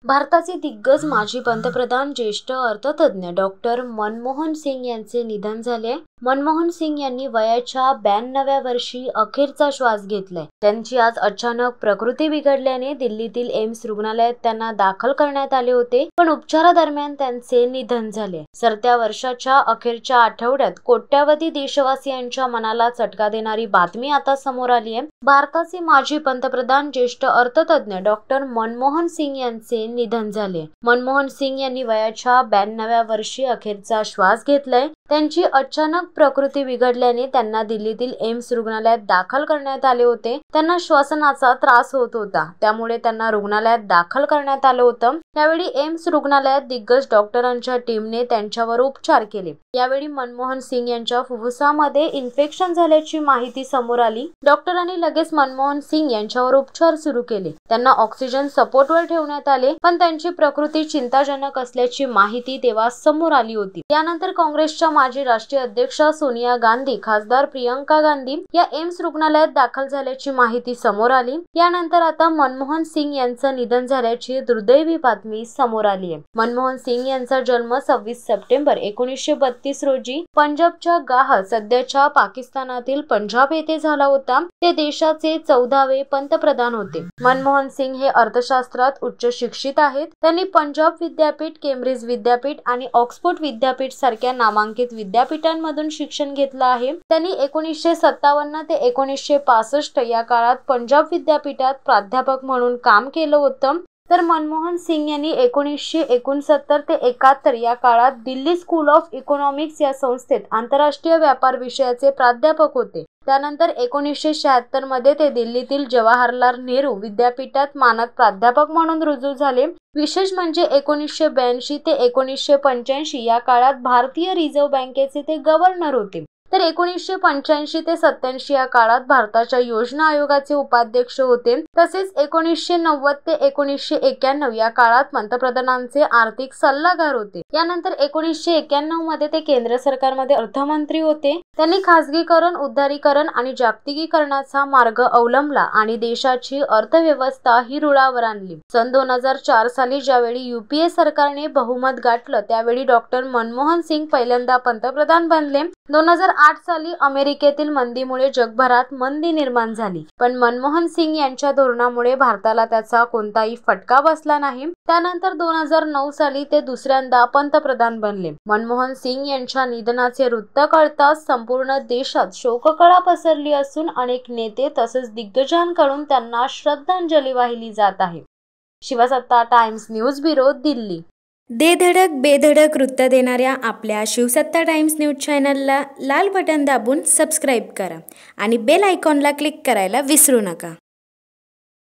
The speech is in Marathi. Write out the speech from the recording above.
भारताचे दिग्गज माजी पंतप्रधान ज्येष्ठ अर्थतज्ञ डॉक्टर मनमोहन सिंग यांचे निधन झाले। मनमोहन सिंग यांनी वयाच्या 92व्या वर्षी अखेरचा श्वास घेतलाय। त्यांची आज अचानक प्रकृती बिघडल्याने दिल्लीतील एम्स रुग्णालयात त्यांना दाखल करण्यात आले होते, पण उपचारादरम्यान त्यांचे निधन झाले। सरत्या वर्षाच्या अखेरच्या आठवड्यात कोट्यावधी देशवासियांच्या मनाला चटका देणारी बातमी आता समोर आली आहे। भारताचे माजी पंतप्रधान ज्येष्ठ अर्थतज्ञ डॉक्टर मनमोहन सिंग यांचे निधन झाले। मनमोहन सिंग यांनी वयाच्या 92व्या वर्षी अखेरचा श्वास घेतलाय। त्यांची अचानक प्रकृती बिघडल्याने त्यांना दिल्लीतील एम्स रुग्णालयात दाखल करण्यात आले होते। त्यांना श्वसनाचा त्रास होत होता, त्यामुळे त्यांना रुग्णालयात दाखल करण्यात आलं होतं। त्यावेळी एम्स रुग्णालयात दिग्गज डॉक्टरांच्या टीमने त्यांच्यावर उपचार केले। यावेळी मनमोहन सिंग यांच्या फुफ्फुसामध्ये इन्फेक्शन झाल्याची माहिती समोर आली। डॉक्टरांनी लगेच मनमोहन सिंग यांच्यावर उपचार सुरू केले। त्यांना ऑक्सिजन सपोर्टवर ठेवण्यात आले, पण त्यांची प्रकृती चिंताजनक असल्याची माहिती तेव्हा समोर आली होती। त्यानंतर काँग्रेसच्या माजी राष्ट्रीय अध्यक्षा सोनिया गांधी, खासदार प्रियंका गांधी या एम्स रुग्णालयात दाखल झाल्याची माहिती समोर आली। यानंतर आता मनमोहन सिंग यांचं निधन झाल्याची दुर्दैवी बातमी समोर आली आहे। मनमोहन सिंग यांचा जन्म 26 सप्टेंबर 1932 रोजी पंजाबच्या गाह, सध्याच्या पाकिस्तानातील पंजाब येथे झाला होता। ते देशाचे 14वे पंतप्रधान होते। मनमोहन सिंग हे अर्थशास्त्रात उच्च शिक्षित आहेत। त्यांनी पंजाब विद्यापीठ, केम्ब्रिज विद्यापीठ आणि ऑक्सफोर्ड विद्यापीठ सारख्या नामांकित विद्यापीठांमधून शिक्षण घेतलं आहे। त्यांनी 1957 ते 1965 या काळात पंजाब विद्यापीठात प्राध्यापक म्हणून काम केलं होतं। तर मनमोहन सिंग यांनी 1969 ते 71 या काळात दिल्ली स्कूल ऑफ इकॉनॉमिक्स या संस्थेत आंतरराष्ट्रीय व्यापार विषयाचे प्राध्यापक होते। त्यानंतर 1976 मध्ये ते दिल्लीतील जवाहरलाल नेहरू विद्यापीठात मानद प्राध्यापक म्हणून रुजू झाले। विशेष म्हणजे 1982 ते 1985 या काळात भारतीय रिझर्व्ह बँकेचे ते गव्हर्नर होते। तर 1985 ते 87 या काळात भारताच्या योजना आयोगाचे उपाध्यक्ष होते। तसेच 1990 ते 1991 या काळात पंतप्रधानांचे आर्थिक सल्लागार होते। यानंतर 1991 मध्ये ते केंद्र सरकारमध्ये अर्थमंत्री होते। त्यांनी खासगीकरण, उदारीकरण आणि जागतिकीकरणाचा मार्ग अवलंबला आणि देशाची अर्थव्यवस्था ही रुळावर आणली। सन 2004 साली ज्यावेळी यूपीए सरकारने बहुमत गाठलं, त्यावेळी डॉक्टर मनमोहन सिंग पहिल्यांदा पंतप्रधान बनले। 2008 साली अमेरिकेतील मंदीमुळे जगभरात मंदी निर्माण झाली, पण मनमोहन सिंग यांच्या धोरणामुळे भारताला त्याचा कोणताही फटका बसला नाही। त्यानंतर 2009 साली ते दुसऱ्यांदा पंतप्रधान बनले। मनमोहन सिंग यांच्या निधनाचे वृत्त कळताच संपूर्ण देशात शोककळा पसरली असून अनेक नेते तसेच दिग्गजांकडून त्यांना श्रद्धांजली वाहिली जात आहे। शिवसत्ता टाइम्स न्यूज ब्युरो, दिल्ली। दे धडक बेधडक वृत्त देणाऱ्या आपल्या शिवसत्ता टाइम्स न्यूज चॅनलला लाल बटन दाबून सबस्क्राईब करा आणि बेल आयकॉनला क्लिक करायला विसरू नका।